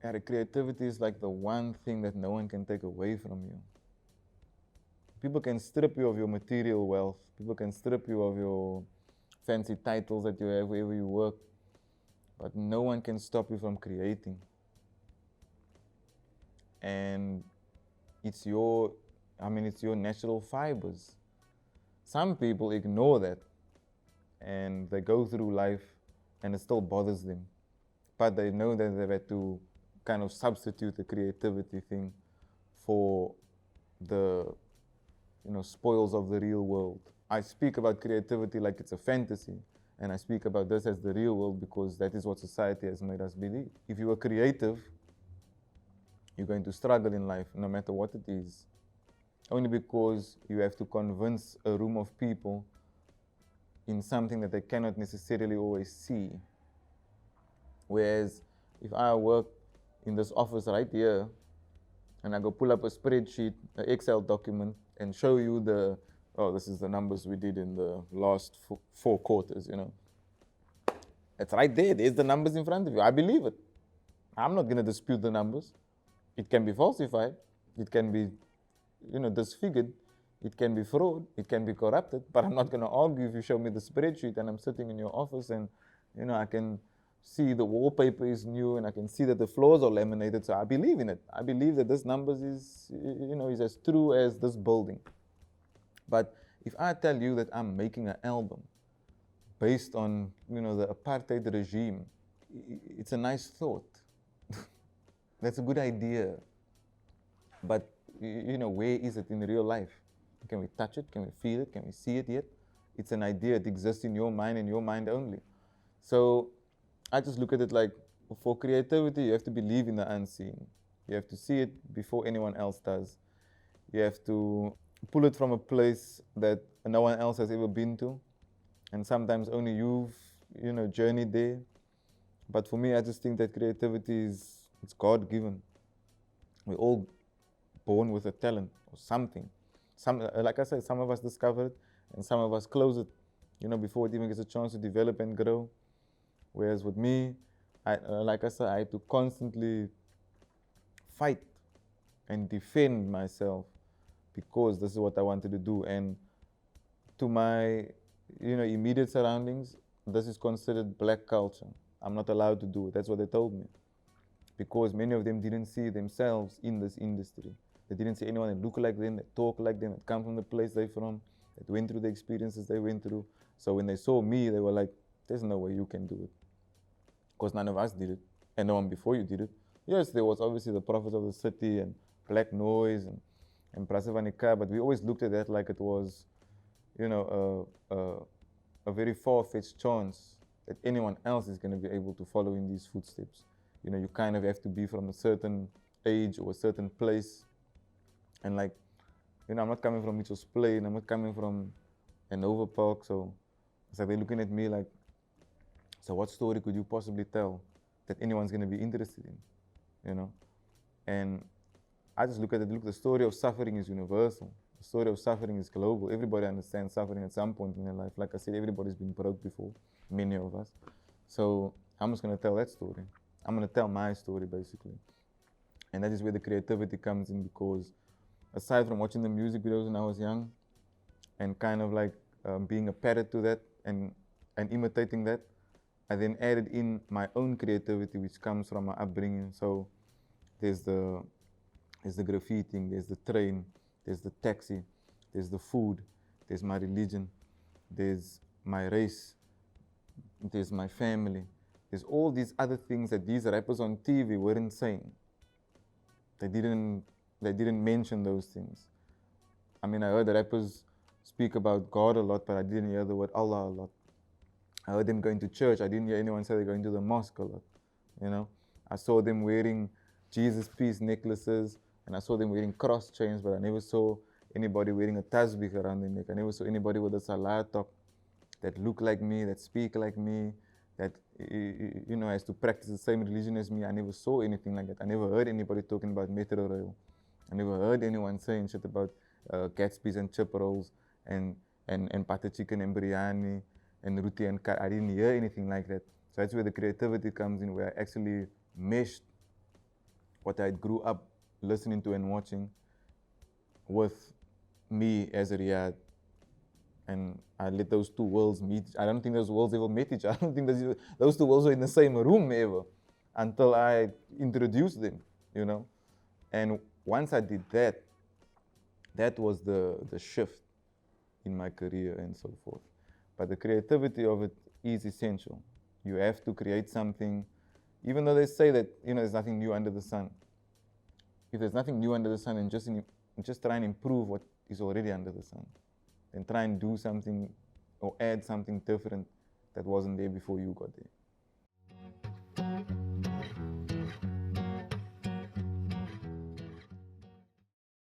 Yeah, creativity is like the one thing that no one can take away from you. People can strip you of your material wealth. People can strip you of your fancy titles that you have wherever you work, but no one can stop you from creating. And it's your, it's your natural fibers. Some people ignore that and they go through life and it still bothers them. But they know that they've had to kind of substitute the creativity thing for the spoils of the real world. I speak about creativity like it's a fantasy, and I speak about this as the real world because that is what society has made us believe. If you are creative, you're going to struggle in life no matter what it is. Only because you have to convince a room of people in something that they cannot necessarily always see. Whereas if I work in this office right here and I go pull up a spreadsheet, an Excel document, and show you this is the numbers we did in the last 4 quarters, It's right there. There's the numbers in front of you. I believe it. I'm not going to dispute the numbers. It can be falsified. It can be, disfigured. It can be fraud. It can be corrupted. But I'm not going to argue if you show me the spreadsheet and I'm sitting in your office and, I can see the wallpaper is new and I can see that the floors are laminated. So I believe in it. I believe that this numbers is as true as this building. But if I tell you that I'm making an album based on, the apartheid regime, it's a nice thought. That's a good idea. But, where is it in real life? Can we touch it? Can we feel it? Can we see it yet? It's an idea. It exists in your mind and your mind only. So I just look at it like, for creativity, you have to believe in the unseen. You have to see it before anyone else does. You have to pull it from a place that no one else has ever been to. And sometimes only you've, journeyed there. But for me, I just think that creativity it's God-given. We're all born with a talent or something. Like I said, some of us discover it and some of us close it, before it even gets a chance to develop and grow. Whereas with me, like I said, I had to constantly fight and defend myself because this is what I wanted to do. And to my, immediate surroundings, this is considered black culture. I'm not allowed to do it. That's what they told me. Because many of them didn't see themselves in this industry. They didn't see anyone that looked like them, that talked like them, that come from the place they're from, that went through the experiences they went through. So when they saw me, they were like, there's no way you can do it. Because none of us did it, and no one before you did it. Yes, there was obviously the prophets of the city and Black Noise and Prasevanika, but we always looked at that like it was, a very far-fetched chance that anyone else is going to be able to follow in these footsteps. You kind of have to be from a certain age or a certain place. And like, I'm not coming from Mitchell's Plain, I'm not coming from Hanover Park, so it's like they're looking at me like, so what story could you possibly tell that anyone's going to be interested in, And I just look at it, the story of suffering is universal. The story of suffering is global. Everybody understands suffering at some point in their life. Like I said, everybody's been broke before, many of us. So I'm just going to tell that story. I'm going to tell my story, basically. And that is where the creativity comes in, because aside from watching the music videos when I was young and kind of like being a parrot to that and imitating that, I then added in my own creativity, which comes from my upbringing. So there's the graffitiing, there's the train, there's the taxi, there's the food, there's my religion, there's my race, there's my family. There's all these other things that these rappers on TV weren't saying. They didn't mention those things. I mean, I heard the rappers speak about God a lot, but I didn't hear the word Allah a lot. I heard them going to church. I didn't hear anyone say they're going to the mosque a lot. I saw them wearing Jesus peace necklaces, and I saw them wearing cross chains, but I never saw anybody wearing a tasbih around their neck. I never saw anybody with a salah talk that look like me, that speak like me, that has to practice the same religion as me. I never saw anything like that. I never heard anybody talking about metro rail. I never heard anyone saying shit about Gatsby's and chip rolls and butter chicken and biryani and roti and I didn't hear anything like that. So that's where the creativity comes in, where I actually meshed what I grew up listening to and watching with me as a Riyadh, and I let those two worlds meet. I don't think those worlds ever met each other. I don't think those two worlds were in the same room ever until I introduced them, you know. And once I did that, that was the shift in my career and so forth. But the creativity of it is essential. You have to create something, even though they say that, you know, there's nothing new under the sun. If there's nothing new under the sun, and just try and improve what is already under the sun, and try and do something or add something different that wasn't there before you got there.